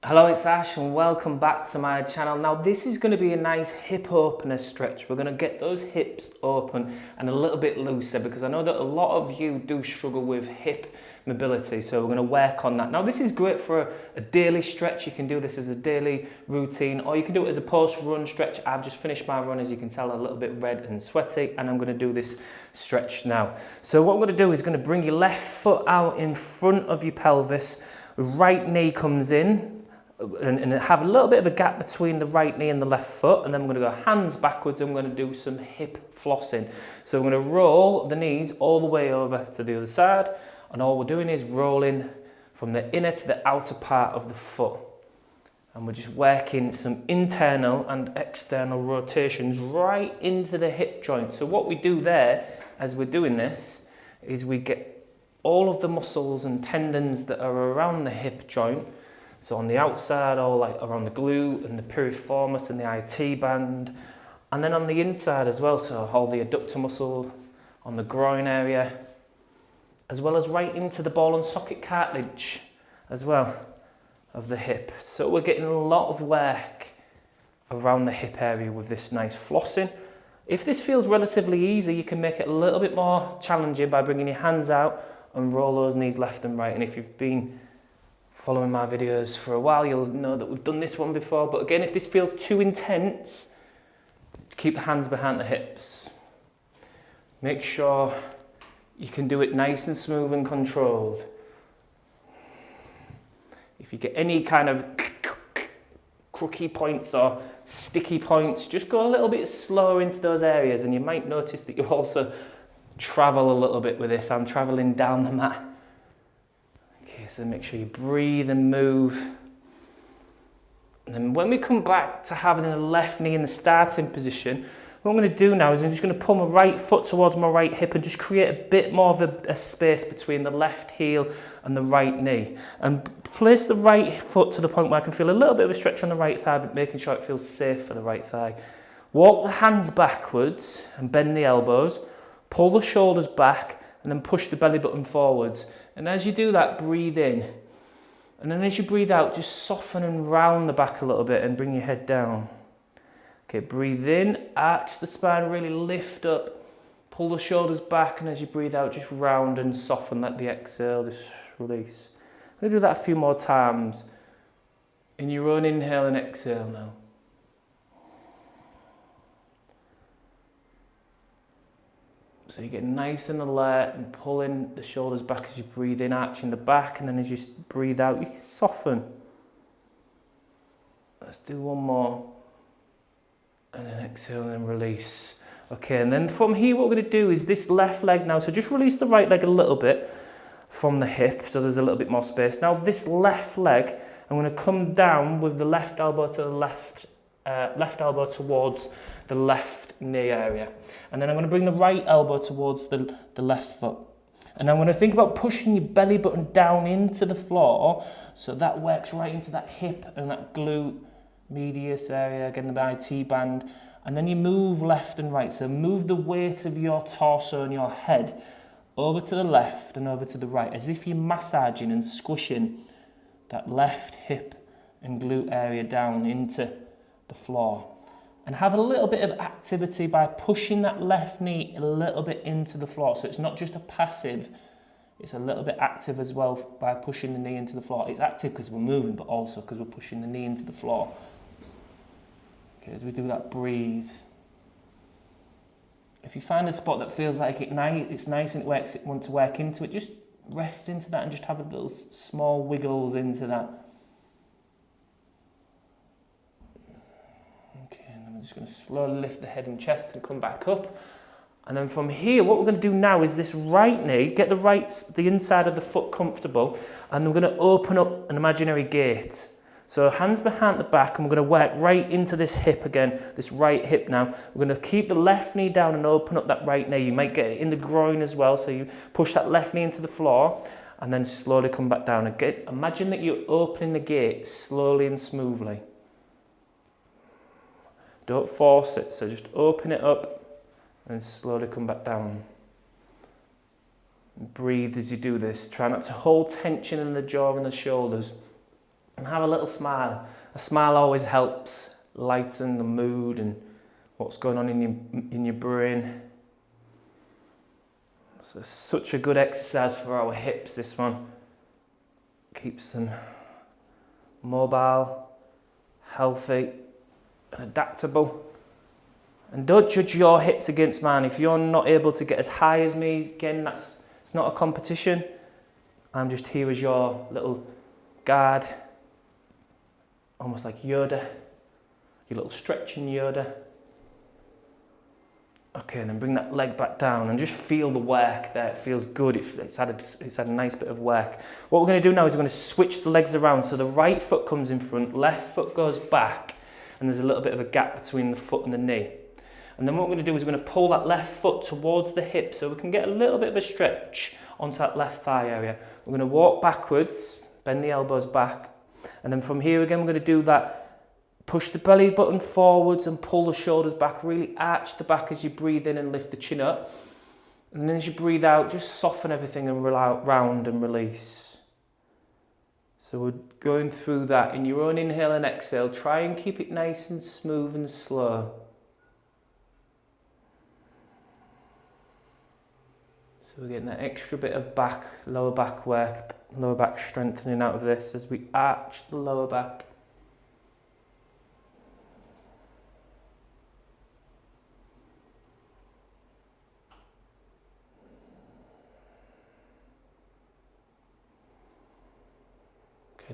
Hello, it's Ash and welcome back to my channel. Now this is going to be a nice hip opener stretch. We're going to get those hips open and a little bit looser because I know that a lot of you do struggle with hip mobility, so we're going to work on that. Now this is great for a daily stretch. You can do this as a daily routine or you can do it as a post-run stretch. I've just finished my run, as you can tell, a little bit red and sweaty, and I'm going to do this stretch now. So what I'm going to do is going to bring your left foot out in front of your pelvis, right knee comes in, and have a little bit of a gap between the right knee and the left foot, and then we're going to go hands backwards and we're going to do some hip flossing. So we're going to roll the knees all the way over to the other side, and all we're doing is rolling from the inner to the outer part of the foot, and we're just working some internal and external rotations right into the hip joint. So what we do there as we're doing this is we get all of the muscles and tendons that are around the hip joint. So on the outside, all like around the glute and the piriformis and the IT band, and then on the inside as well, so all the adductor muscle on the groin area, as well as right into the ball and socket cartilage as well of the hip. So we're getting a lot of work around the hip area with this nice flossing. If this feels relatively easy, you can make it a little bit more challenging by bringing your hands out and roll those knees left and right. And if you've been following my videos for a while, you'll know that we've done this one before. But again, if this feels too intense, keep the hands behind the hips. Make sure you can do it nice and smooth and controlled. If you get any kind of crooky points or sticky points, just go a little bit slower into those areas, and you might notice that you also travel a little bit with this. I'm traveling down the mat. So make sure you breathe and move. And then when we come back to having the left knee in the starting position, what I'm going to do now is I'm just going to pull my right foot towards my right hip and just create a bit more of a space between the left heel and the right knee. And place the right foot to the point where I can feel a little bit of a stretch on the right thigh, but making sure it feels safe for the right thigh. Walk the hands backwards and bend the elbows. Pull the shoulders back and then push the belly button forwards. And as you do that, breathe in. And then as you breathe out, just soften and round the back a little bit and bring your head down. Okay, breathe in, arch the spine, really lift up, pull the shoulders back, and as you breathe out, just round and soften, let the exhale just release. I'm going to do that a few more times in your own inhale and exhale now. So you get nice and alert and pulling the shoulders back as you breathe in, arching the back, and then as you breathe out, you can soften. Let's do one more. And then exhale and then release. Okay, and then from here what we're going to do is this left leg now. So just release the right leg a little bit from the hip so there's a little bit more space. Now this left leg, I'm going to come down with the left elbow to the left elbow towards the left knee area. And then I'm going to bring the right elbow towards the left foot. And I'm going to think about pushing your belly button down into the floor, so that works right into that hip and that glute medius area, again the IT band. And then you move left and right. So move the weight of your torso and your head over to the left and over to the right, as if you're massaging and squishing that left hip and glute area down into the floor. And have a little bit of activity by pushing that left knee a little bit into the floor. So it's not just a passive, it's a little bit active as well by pushing the knee into the floor. It's active because we're moving, but also because we're pushing the knee into the floor. Okay, as we do that, breathe. If you find a spot that feels like it's nice and you want to work into it, just rest into that and just have a little small wiggles into that. I'm just going to slowly lift the head and chest and come back up. And then from here, what we're going to do now is this right knee, get the inside of the foot comfortable, and we're going to open up an imaginary gate. So hands behind the back, and we're going to work right into this hip again, this right hip now. We're going to keep the left knee down and open up that right knee. You might get it in the groin as well, so you push that left knee into the floor, and then slowly come back down. Again, imagine that you're opening the gate slowly and smoothly. Don't force it, so just open it up and slowly come back down. Breathe as you do this. Try not to hold tension in the jaw and the shoulders. and have a little smile. A smile always helps lighten the mood and what's going on in your brain. So it's such a good exercise for our hips, this one. Keeps them mobile, healthy, and adaptable. And don't judge your hips against mine. If you're not able to get as high as me, again, it's not a competition. I'm just here as your little guard, almost like Yoda, your little stretching Yoda. Okay, and then bring that leg back down and just feel the work there. It feels good. It's had a nice bit of work. What we're going to do now is we're going to switch the legs around. So the right foot comes in front, left foot goes back, and there's a little bit of a gap between the foot and the knee. And then what we're going to do is we're going to pull that left foot towards the hip so we can get a little bit of a stretch onto that left thigh area. We're going to walk backwards, bend the elbows back, and then from here again we're going to do that. Push the belly button forwards and pull the shoulders back. Really arch the back as you breathe in and lift the chin up. And then as you breathe out, just soften everything and round and release. So we're going through that. In your own inhale and exhale, try and keep it nice and smooth and slow. So we're getting that extra bit of lower back work, lower back strengthening out of this as we arch the lower back.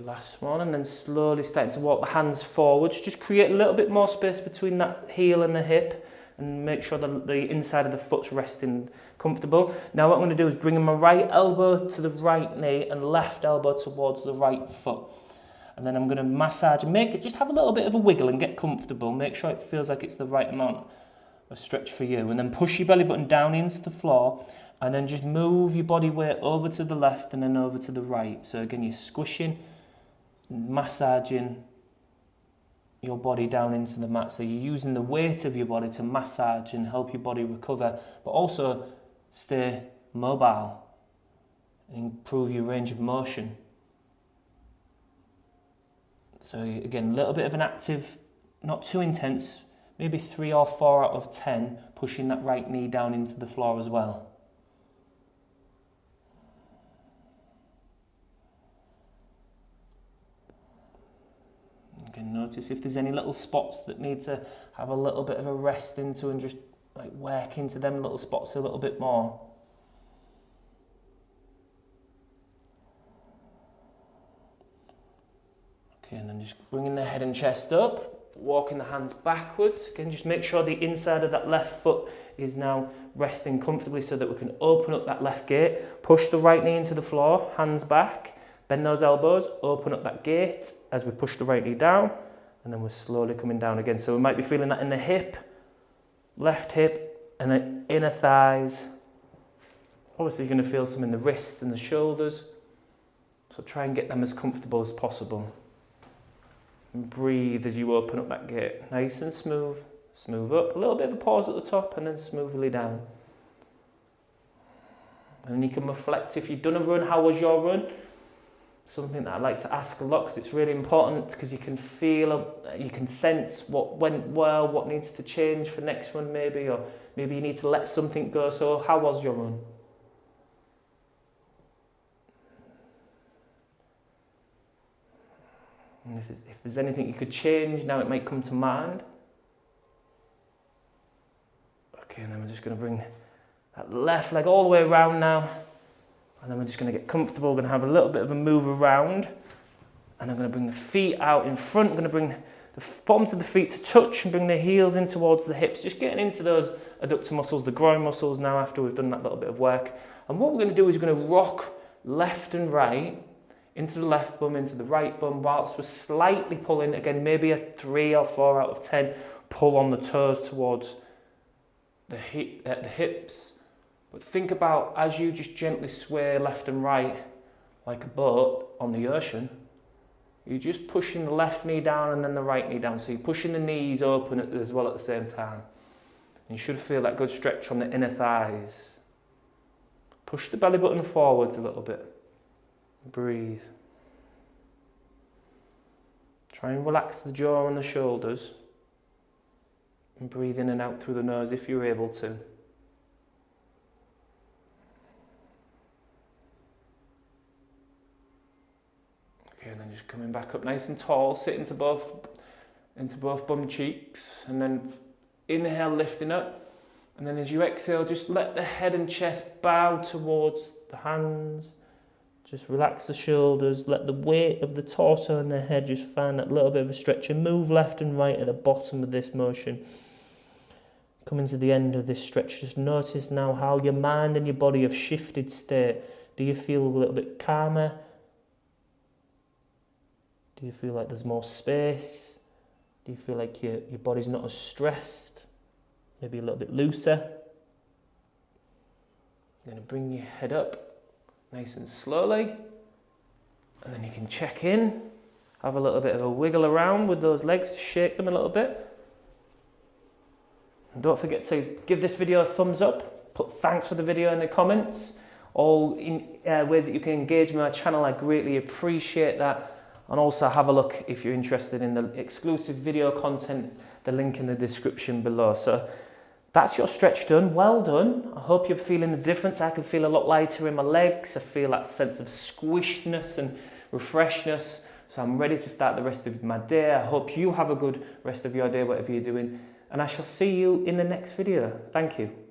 Last one, and then slowly starting to walk the hands forwards. Just create a little bit more space between that heel and the hip and make sure that the inside of the foot's resting comfortable. Now what I'm going to do is bring my right elbow to the right knee and left elbow towards the right foot. And then I'm going to massage and just have a little bit of a wiggle and get comfortable. Make sure it feels like it's the right amount of stretch for you. And then push your belly button down into the floor and then just move your body weight over to the left and then over to the right. So again, you're squishing, massaging your body down into the mat. So you're using the weight of your body to massage and help your body recover, but also stay mobile and improve your range of motion. So again, a little bit of an active, not too intense, maybe 3 or 4 out of 10, pushing that right knee down into the floor as well. Notice if there's any little spots that need to have a little bit of a rest into and just like work into them little spots a little bit more. Okay, and then just bringing the head and chest up, walking the hands backwards. Again, just make sure the inside of that left foot is now resting comfortably so that we can open up that left gate. Push the right knee into the floor, hands back. Bend those elbows, open up that gate as we push the right knee down, and then we're slowly coming down again. So we might be feeling that in the hip, left hip, and then inner thighs. Obviously you're going to feel some in the wrists and the shoulders. So try and get them as comfortable as possible. And breathe as you open up that gate. Nice and smooth. Smooth up, a little bit of a pause at the top, and then smoothly down. And you can reflect if you've done a run, how was your run? Something that I like to ask a lot because it's really important because you can feel, you can sense what went well, what needs to change for next one maybe, or maybe you need to let something go. So how was your run? And if there's anything you could change, now it might come to mind. Okay, and then we're just going to bring that left leg all the way around now. And then we're just going to get comfortable. We're going to have a little bit of a move around. And I'm going to bring the feet out in front. I'm going to bring the bottoms of the feet to touch and bring the heels in towards the hips. Just getting into those adductor muscles, the groin muscles now after we've done that little bit of work. And what we're going to do is we're going to rock left and right into the left bum, into the right bum, whilst we're slightly pulling, again, maybe a 3 or 4 out of 10, pull on the toes towards the hips. But think about as you just gently sway left and right like a boat on the ocean, you're just pushing the left knee down and then the right knee down. So you're pushing the knees open as well at the same time. And you should feel that good stretch on the inner thighs. Push the belly button forwards a little bit. Breathe. Try and relax the jaw and the shoulders. And breathe in and out through the nose if you're able to. Okay, and then just coming back up nice and tall, sit into both bum cheeks, and then inhale, lifting up, and then as you exhale, just let the head and chest bow towards the hands. Just relax the shoulders, let the weight of the torso and the head just find that little bit of a stretch, and move left and right at the bottom of this motion. Coming to the end of this stretch, just notice now how your mind and your body have shifted state. Do you feel a little bit calmer? Do you feel like there's more space? Do you feel like your body's not as stressed? Maybe a little bit looser? You're going to bring your head up nice and slowly, and then you can check in, have a little bit of a wiggle around with those legs, shake them a little bit. And don't forget to give this video a thumbs up, put thanks for the video in the comments, all in ways that you can engage with my channel. I greatly appreciate that. And also have a look if you're interested in the exclusive video content, the link in the description below. So that's your stretch done. Well done. I hope you're feeling the difference. I can feel a lot lighter in my legs. I feel that sense of squishedness and refreshness. So I'm ready to start the rest of my day. I hope you have a good rest of your day, whatever you're doing. And I shall see you in the next video. Thank you.